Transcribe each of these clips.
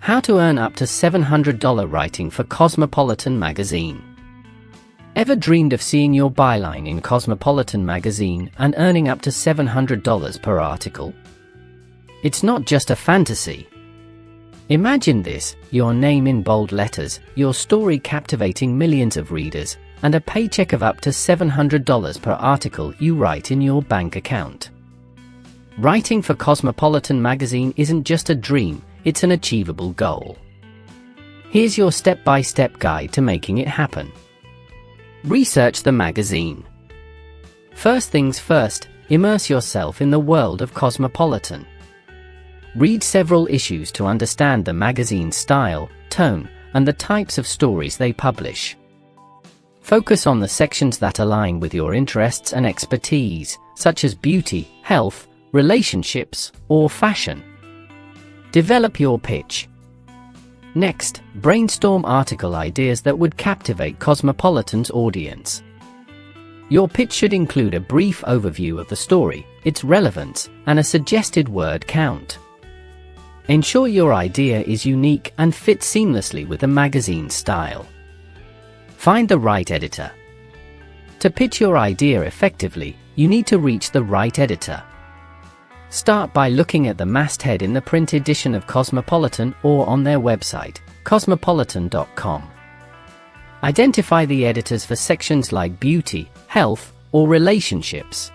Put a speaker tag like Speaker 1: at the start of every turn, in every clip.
Speaker 1: How to earn up to $700 writing for Cosmopolitan magazine. Ever dreamed of seeing your byline in Cosmopolitan magazine and earning up to $700 per article? It's not just a fantasy. Imagine this: your name in bold letters, your story captivating millions of readers, and a paycheck of up to $700 per article you write in your bank account. Writing for Cosmopolitan magazine isn't just a dream, it's an achievable goal. Here's your step-by-step guide to making it happen. Research the magazine. First things first, immerse yourself in the world of Cosmopolitan. Read several issues to understand the magazine's style, tone, and the types of stories they publish. Focus on the sections that align with your interests and expertise, such as beauty, health, relationships, or fashion. Develop your pitch. Next, brainstorm article ideas that would captivate Cosmopolitan's audience. Your pitch should include a brief overview of the story, its relevance, and a suggested word count. Ensure your idea is unique and fits seamlessly with the magazine's style. Find the right editor. To pitch your idea effectively, you need to reach the right editor. Start by looking at the masthead in the print edition of Cosmopolitan or on their website, cosmopolitan.com. Identify the editors for sections like beauty, health, or relationships.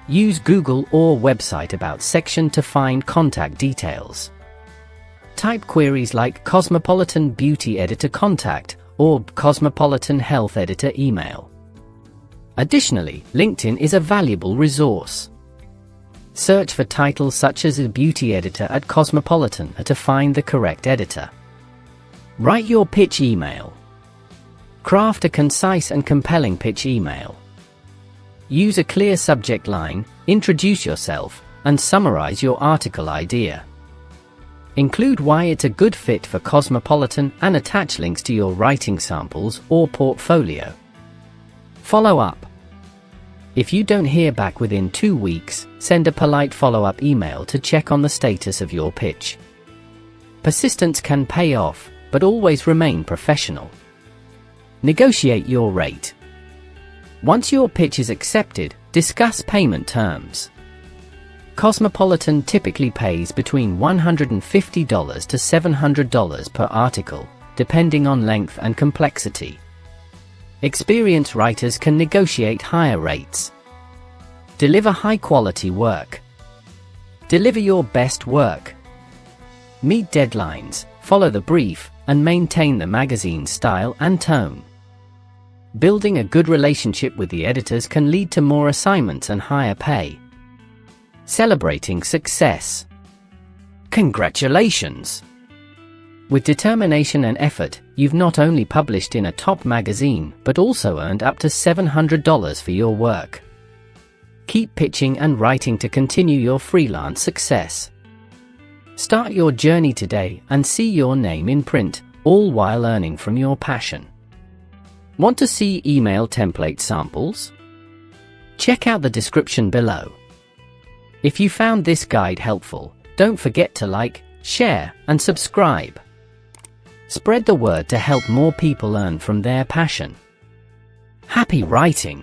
Speaker 1: Use Google or website about section to find contact details. Type queries like Cosmopolitan Beauty Editor Contact or Cosmopolitan Health Editor Email. Additionally, LinkedIn is a valuable resource. Search for titles such as a beauty editor at Cosmopolitan to find the correct editor. Write your pitch email. Craft a concise and compelling pitch email. Use a clear subject line, introduce yourself, and summarize your article idea. Include why it's a good fit for Cosmopolitan and attach links to your writing samples or portfolio. Follow up. If you don't hear back within 2 weeks, send a polite follow-up email to check on the status of your pitch. Persistence can pay off, but always remain professional. Negotiate your rate. Once your pitch is accepted, discuss payment terms. Cosmopolitan typically pays between $150 to $700 per article, depending on length and complexity. Experienced writers can negotiate higher rates. Deliver high-quality work. Deliver your best work. Meet deadlines, follow the brief, and maintain the magazine's style and tone. Building a good relationship with the editors can lead to more assignments and higher pay. Celebrating success. Congratulations! With determination and effort, you've not only published in a top magazine, but also earned up to $700 for your work. Keep pitching and writing to continue your freelance success. Start your journey today and see your name in print, all while earning from your passion. Want to see email template samples? Check out the description below. If you found this guide helpful, don't forget to like, share, and subscribe. Spread the word to help more people earn from their passion. Happy writing!